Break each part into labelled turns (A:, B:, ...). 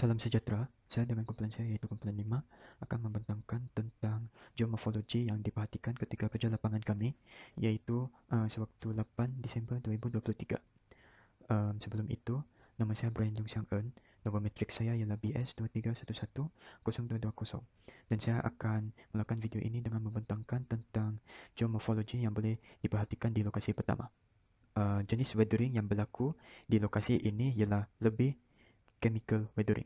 A: Salam sejahtera, saya dengan kumpulan saya yaitu kumpulan 5 akan membentangkan tentang geomorfologi yang diperhatikan ketika kerja lapangan kami yaitu sewaktu 8 Disember 2023. Sebelum itu, nama saya Brian Jung Siang Eun, logometrik saya ialah BS23110220 dan saya akan melakukan video ini dengan membentangkan tentang geomorfologi yang boleh diperhatikan di lokasi pertama. Jenis weathering yang berlaku di lokasi ini ialah lebih chemical weathering.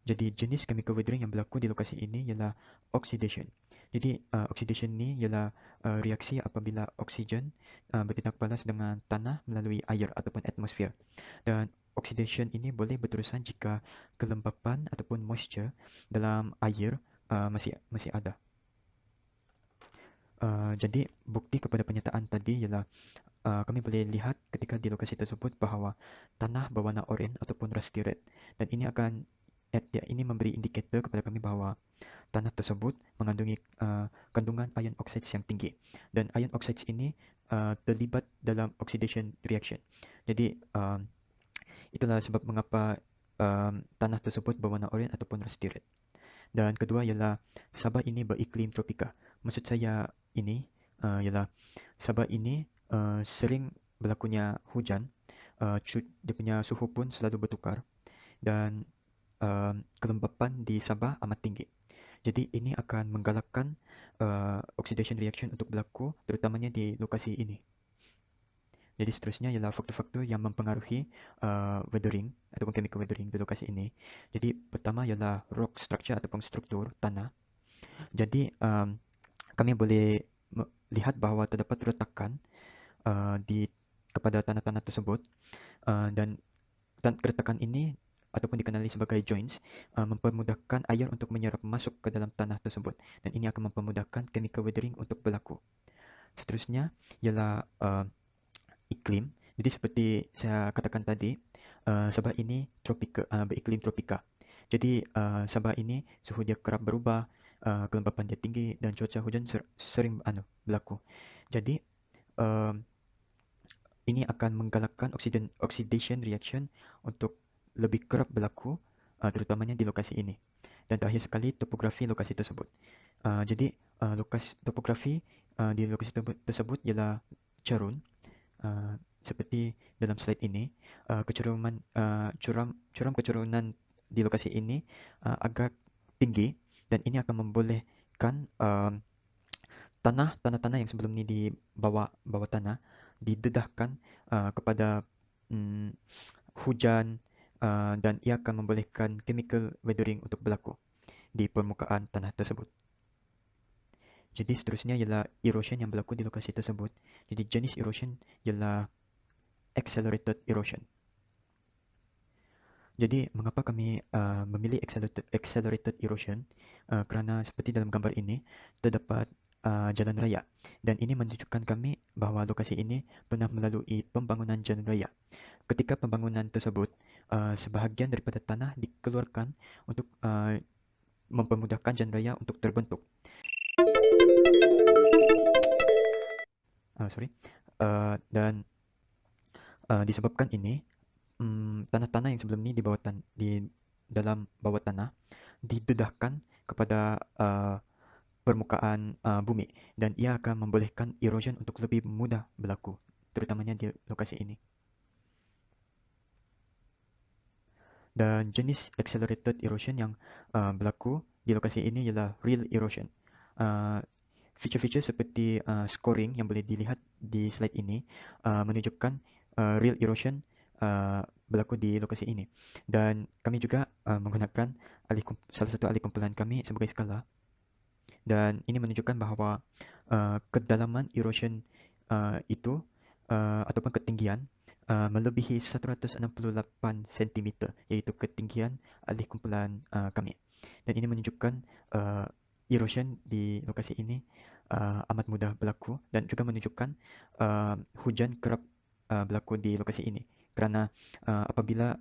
A: Jadi jenis chemical weathering yang berlaku di lokasi ini ialah oxidation. Jadi oxidation ni ialah reaksi apabila oksigen bertindak balas dengan tanah melalui air ataupun atmosfer. Dan oxidation ini boleh berterusan jika kelembapan ataupun moisture dalam air masih ada. Jadi bukti kepada pernyataan tadi ialah kami boleh lihat ketika di lokasi tersebut bahawa tanah berwarna oranye ataupun rusty red, dan ini memberi indikator kepada kami bahawa tanah tersebut mengandungi kandungan iron oxides yang tinggi, dan iron oxides ini terlibat dalam oxidation reaction. Jadi itulah sebab mengapa tanah tersebut berwarna oranye ataupun rusty red. Dan kedua ialah Sabah ini beriklim tropika. Maksud saya ini ialah Sabah ini sering berlakunya hujan, dia punya suhu pun selalu bertukar, dan kelembapan di Sabah amat tinggi. Jadi ini akan menggalakkan oxidation reaction untuk berlaku terutamanya di lokasi ini. Jadi seterusnya ialah faktor-faktor yang mempengaruhi weathering ataupun chemical weathering di lokasi ini. Jadi pertama ialah rock structure ataupun struktur tanah. Jadi kami boleh lihat bahawa terdapat retakan kepada tanah-tanah tersebut, dan retakan ini ataupun dikenali sebagai joints mempermudahkan air untuk menyerap masuk ke dalam tanah tersebut, dan ini akan mempermudahkan chemical weathering untuk berlaku. Seterusnya ialah iklim. Jadi seperti saya katakan tadi, Sabah ini beriklim tropika. Jadi Sabah ini suhu dia kerap berubah, kelembapan dia tinggi, dan cuaca hujan sering berlaku. Jadi ini akan menggalakkan oxidation reaction untuk lebih kerap berlaku, terutamanya di lokasi ini. Dan terakhir sekali, topografi lokasi tersebut. Jadi topografi di lokasi tersebut ialah cerun, seperti dalam slide ini. Curam kecurunan di lokasi ini agak tinggi, dan ini akan membolehkan tanah-tanah yang sebelum ini di bawah tanah didedahkan kepada hujan, dan ia akan membolehkan chemical weathering untuk berlaku di permukaan tanah tersebut. Jadi seterusnya ialah erosion yang berlaku di lokasi tersebut. Jadi jenis erosion ialah accelerated erosion. Jadi mengapa kami memilih accelerated erosion? Kerana seperti dalam gambar ini terdapat jalan raya, dan ini menunjukkan kami bahawa lokasi ini pernah melalui pembangunan jalan raya. Ketika pembangunan tersebut, sebahagian daripada tanah dikeluarkan untuk mempermudahkan jalan raya untuk terbentuk. Dan disebabkan ini, tanah-tanah yang sebelum ini di dalam bawah tanah didedahkan kepada permukaan bumi, dan ia akan membolehkan erosion untuk lebih mudah berlaku, terutamanya di lokasi ini. Dan jenis accelerated erosion yang berlaku di lokasi ini ialah real erosion. Feature-feature seperti scoring yang boleh dilihat di slide ini menunjukkan real erosion berlaku di lokasi ini. Dan kami juga menggunakan salah satu ahli kumpulan kami sebagai skala, dan ini menunjukkan bahawa kedalaman erosion itu ataupun ketinggian melebihi 168 cm, iaitu ketinggian ahli kumpulan kami. Dan ini menunjukkan erosion di lokasi ini amat mudah berlaku, dan juga menunjukkan hujan kerap berlaku di lokasi ini. Kerana apabila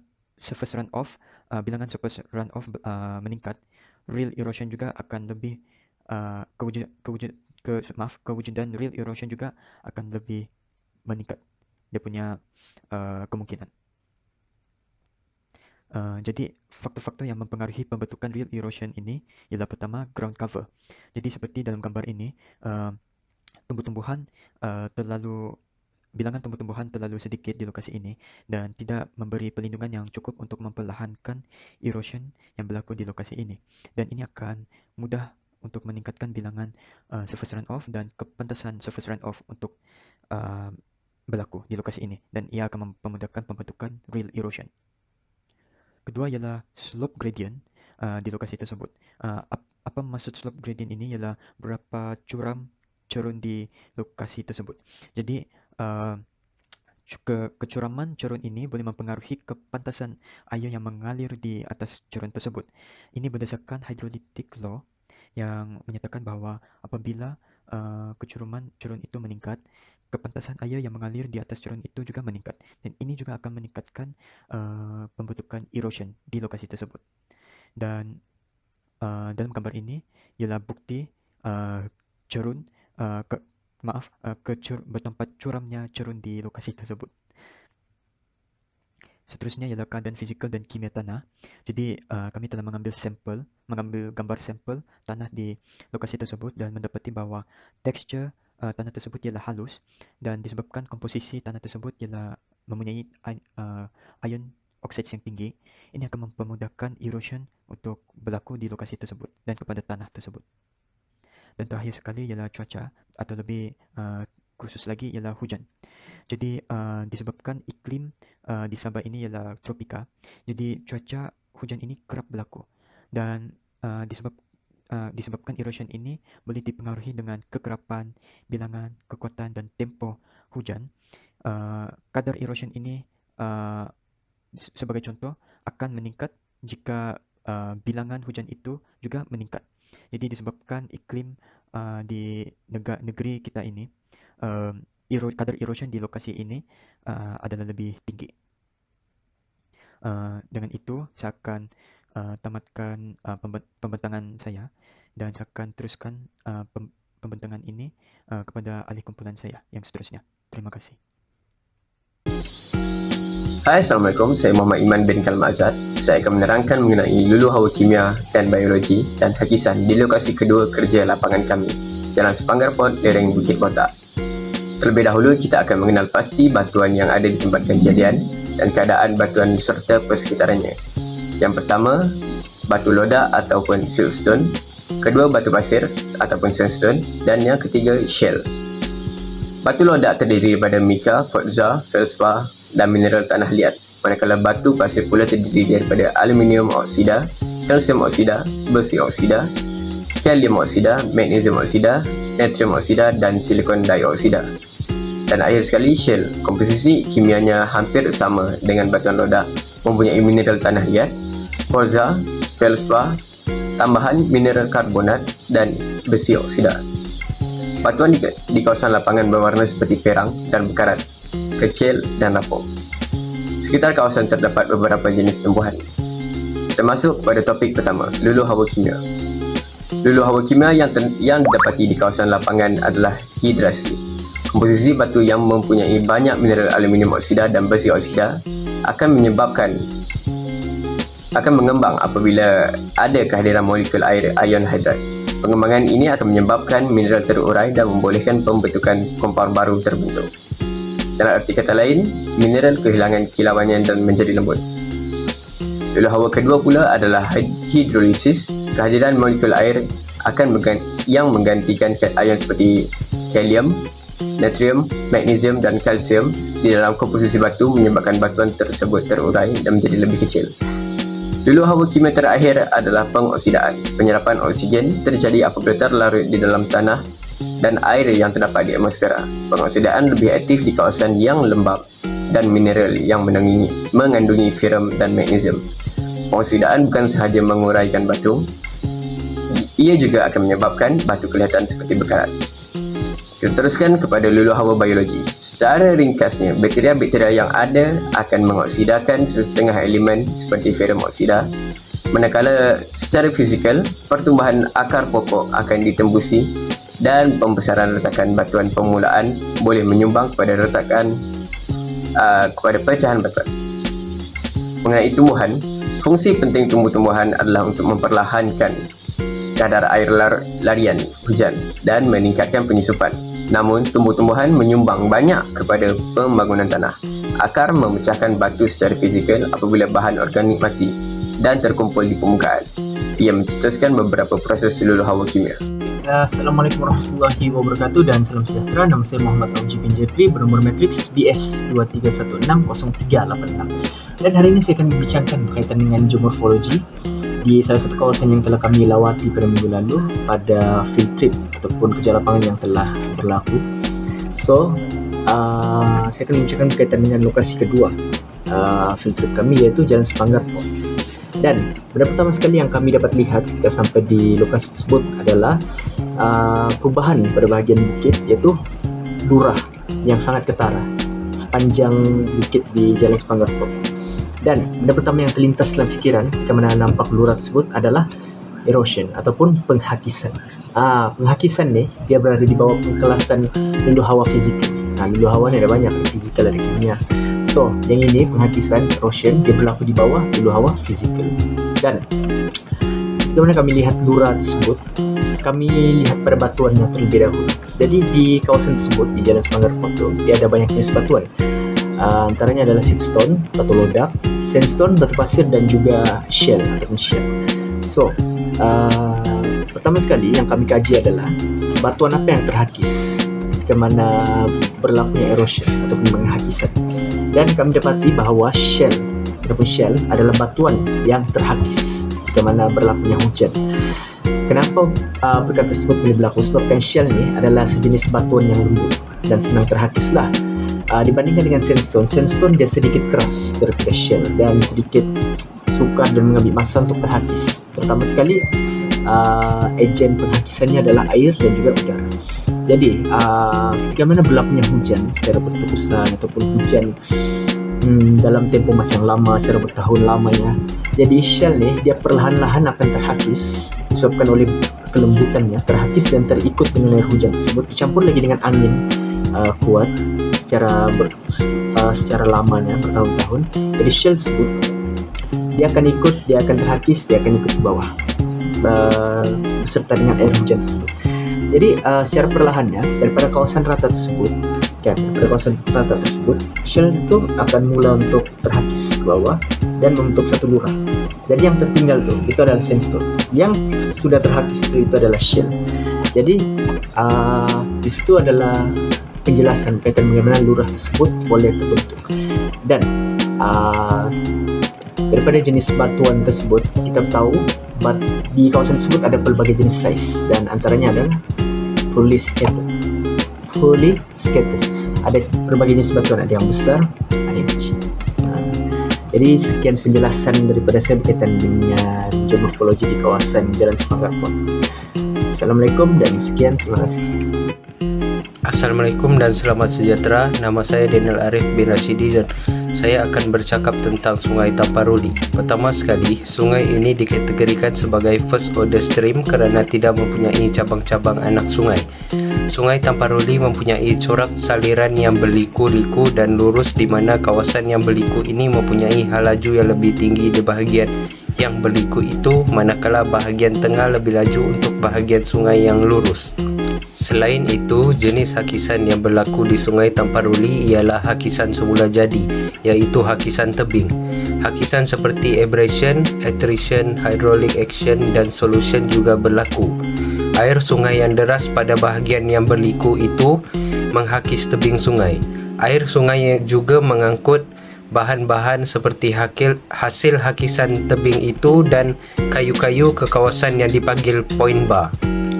A: bilangan surface runoff meningkat, real erosion juga akan lebih kewujudan real erosion juga akan lebih meningkat dia punya kemungkinan. Jadi faktor-faktor yang mempengaruhi pembentukan real erosion ini ialah pertama ground cover. Jadi seperti dalam gambar ini, tumbuh-tumbuhan terlalu bilangan tumbuh-tumbuhan terlalu sedikit di lokasi ini dan tidak memberi perlindungan yang cukup untuk memperlahankan erosion yang berlaku di lokasi ini. Dan ini akan mudah untuk meningkatkan bilangan surface runoff dan kepantasan surface runoff untuk uh, berlaku di lokasi ini dan ia akan memudahkan pembentukan real erosion. Kedua ialah slope gradient di lokasi tersebut. Apa maksud slope gradient ini ialah berapa curam cerun di lokasi tersebut. Jadi kecuraman cerun ini boleh mempengaruhi kepantasan air yang mengalir di atas cerun tersebut. Ini berdasarkan hydrolytic law yang menyatakan bahawa apabila kecuruman cerun itu meningkat, kepantasan air yang mengalir di atas cerun itu juga meningkat. Dan ini juga akan meningkatkan pembentukan erosion di lokasi tersebut. Dan dalam gambar ini ialah bukti cerun bertempat curamnya cerun di lokasi tersebut. Seterusnya ialah keadaan fizikal dan kimia tanah. Jadi kami telah mengambil gambar sampel tanah di lokasi tersebut dan mendapati bahawa tekstur tanah tersebut ialah halus dan disebabkan komposisi tanah tersebut ialah mempunyai ion oxide yang tinggi. Ini akan mempermudahkan erosion untuk berlaku di lokasi tersebut dan kepada tanah tersebut. Dan terakhir sekali ialah cuaca atau lebih khusus lagi ialah hujan. Jadi disebabkan iklim di Sabah ini ialah tropika, jadi cuaca hujan ini kerap berlaku dan disebabkan erosion ini boleh dipengaruhi dengan kekerapan, bilangan, kekuatan dan tempoh hujan. Kadar erosion ini sebagai contoh akan meningkat jika bilangan hujan itu juga meningkat. Jadi disebabkan iklim di negeri kita ini, kadar erosion di lokasi ini adalah lebih tinggi. Dengan itu, saya akan tamatkan pembentangan saya dan saya akan teruskan pembentangan ini kepada ahli kumpulan saya yang seterusnya. Terima kasih.
B: Hai, Assalamualaikum. Saya Muhammad Iman bin Kalma Azad. Saya akan menerangkan mengenai lulu hawa kimia dan biologi dan hakisan di lokasi kedua kerja lapangan kami, Jalan Sepanggar Port, Lereng Bukit Botak. Terlebih dahulu, kita akan mengenal pasti batuan yang ada di tempat kejadian dan keadaan batuan serta persekitarannya. Yang pertama, batu lodak ataupun siltstone. Kedua, batu pasir ataupun sandstone. Dan yang ketiga, shell. Batu lodak terdiri daripada mica, quartza, feldspar dan mineral tanah liat, manakala batu pasir pula terdiri daripada aluminium oksida, kalsium oksida, besi oksida, kalium oksida, magnesium oksida, natrium oksida dan silikon dioksida. Dan akhir sekali, shell. Komposisi kimianya hampir sama dengan batuan lodak, mempunyai mineral tanah liat, quartza, feldspar, tambahan mineral karbonat dan besi oksida. Batuan di kawasan lapangan berwarna seperti perang dan berkarat, kecil dan rapuh. Sekitar kawasan terdapat beberapa jenis tumbuhan. Termasuk pada topik pertama, lulu hawa kimia. Lulu hawa kimia yang didapati di kawasan lapangan adalah hidrasi. Komposisi batu yang mempunyai banyak mineral aluminium oksida dan besi oksida akan mengembang apabila ada kehadiran molekul air ion hidrat. Pengembangan ini akan menyebabkan mineral terurai dan membolehkan pembentukan kompor baru terbentuk. Dalam arti kata lain, mineral kehilangan kilauannya dan menjadi lembut. Lulu hawa kedua pula adalah hidrolisis. Kehadiran molekul air yang menggantikan kat ion seperti kalium, natrium, magnesium dan kalsium di dalam komposisi batu menyebabkan batuan tersebut terurai dan menjadi lebih kecil. Lulu hawa kimia terakhir adalah pengoksidaan. Penyerapan oksigen terjadi apabila terlarut di dalam tanah dan air yang terdapat di atmosfera. Pengoksidaan lebih aktif di kawasan yang lembap dan mineral yang mengandungi ferrum dan magnesium. Pengoksidaan bukan sahaja menguraikan batu, ia juga akan menyebabkan batu kelihatan seperti berkarat. Kita teruskan kepada lulu hawa biologi. Secara ringkasnya, bakteria-bakteria yang ada akan mengoksidakan setengah elemen seperti ferrum oksida, manakala secara fizikal, pertumbuhan akar pokok akan ditembusi dan pembesaran retakan batuan permulaan boleh menyumbang kepada pecahan batuan. Mengenai tumbuhan, Fungsi penting tumbuh-tumbuhan adalah untuk memperlahankan kadar air larian hujan dan meningkatkan penyusupan. Namun, tumbuh-tumbuhan menyumbang banyak kepada pembangunan tanah. Akar memecahkan batu secara fizikal apabila bahan organik mati dan terkumpul di permukaan. Ia mencetuskan beberapa proses seluruh hawa kimia.
C: Assalamualaikum warahmatullahi wabarakatuh dan salam sejahtera. Nama saya Muhammad Auji bin Jeffrey bernomor matriks BS 23160386. Dan hari ini saya akan membincangkan berkaitan dengan geomorfologi di salah satu kawasan yang telah kami lawati pada minggu lalu pada field trip ataupun kerja lapangan yang telah berlaku. So, saya akan membincangkan berkaitan dengan lokasi kedua field trip kami, iaitu Jalan Sepanggar Port. Dan benda pertama sekali yang kami dapat lihat ketika sampai di lokasi tersebut adalah perubahan pada bahagian bukit, iaitu lurah yang sangat ketara sepanjang bukit di Jalan Sepanggar Port. Dan benda pertama yang terlintas dalam fikiran ketika mana nampak lurah tersebut adalah erosion ataupun penghakisan. Penghakisan ni dia berada di bawah pengkelasan lulu hawa fizikal. Lulu hawa ni ada banyak, ada fizikal, ada kimia. So, yang ini penghakisan, erosion, dia berlaku di bawah lulu hawa fizikal. Dan ketika mana kami lihat lurah tersebut, kami lihat pada batuannya terlebih dahulu. Jadi di kawasan tersebut, di Jalan Sepanggar Port tu, dia ada banyak jenis batuan. Antaranya adalah siltstone, batu lodak, sandstone, batu pasir dan juga shell ataupun shell. So, pertama sekali yang kami kaji adalah batuan apa yang terhakis ketika mana berlakunya erosion ataupun penghakisan. Dan kami dapati bahawa shell ataupun shell adalah batuan yang terhakis ketika mana berlakunya hujan. Kenapa perkara tersebut boleh berlaku? Sebabkan shell ni adalah sejenis batuan yang lembut dan senang terhakislah. Dibandingkan dengan sandstone, sandstone dia sedikit keras daripada shell dan sedikit sukar dan mengambil masa untuk terhakis. Terutama sekali ejen penghakisannya adalah air dan juga udara. Jadi ketika mana berlakunya hujan secara berterusan ataupun hujan dalam tempoh masa yang lama, secara bertahun lamanya, jadi shell ni dia perlahan-lahan akan terhakis disebabkan oleh kelembutannya, terhakis dan terikut dengan air hujan tersebut, dicampur lagi dengan angin kuat secara lamanya bertahun-tahun. Jadi shell tersebut dia akan terhakis, dia akan ikut ke bawah beserta dengan air hujan tersebut. Jadi secara perlahannya daripada kawasan rata tersebut, shell itu akan mula untuk terhakis ke bawah dan membentuk satu lurah. Jadi yang tertinggal itu adalah sandstone. Yang sudah terhakis itu adalah shell. Jadi di situ adalah penjelasan berkaitan bagaimana lurah tersebut boleh terbentuk. Dan daripada jenis batuan tersebut, kita tahu di kawasan tersebut ada pelbagai jenis saiz dan antaranya adalah fully scattered. Ada berbagai jenis batuan, ada yang besar, ada yang kecil. Jadi sekian penjelasan daripada saya berkaitan dengan geomorfologi di kawasan Jalan Sepanggar Port. Assalamualaikum dan sekian, terima kasih.
D: Assalamualaikum dan selamat sejahtera. Nama saya Daniel Arif bin Rashidi dan saya akan bercakap tentang Sungai Tamparuli. Pertama sekali, sungai ini dikategorikan sebagai first order stream kerana tidak mempunyai cabang-cabang anak sungai. Sungai Tamparuli mempunyai corak saliran yang berliku-liku dan lurus, di mana kawasan yang berliku ini mempunyai halaju yang lebih tinggi di bahagian yang berliku itu, manakala bahagian tengah lebih laju untuk bahagian sungai yang lurus. Selain itu, jenis hakisan yang berlaku di Sungai Tamparuli ialah hakisan semula jadi, iaitu hakisan tebing. Hakisan seperti abrasion, attrition, hydraulic action dan solution juga berlaku. Air sungai yang deras pada bahagian yang berliku itu menghakis tebing sungai. Air sungai juga mengangkut bahan-bahan seperti hasil hakisan tebing itu dan kayu-kayu ke kawasan yang dipanggil point bar.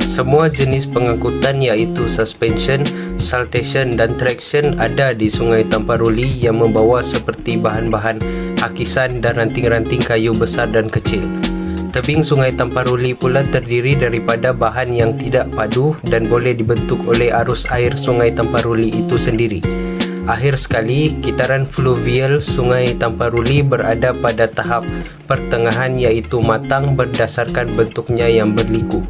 D: Semua jenis pengangkutan iaitu suspension, saltation dan traction ada di Sungai Tamparuli yang membawa seperti bahan-bahan hakisan dan ranting-ranting kayu besar dan kecil. Tebing Sungai Tamparuli pula terdiri daripada bahan yang tidak padu dan boleh dibentuk oleh arus air Sungai Tamparuli itu sendiri. Akhir sekali, kitaran fluvial Sungai Tamparuli berada pada tahap pertengahan iaitu matang berdasarkan bentuknya yang berliku.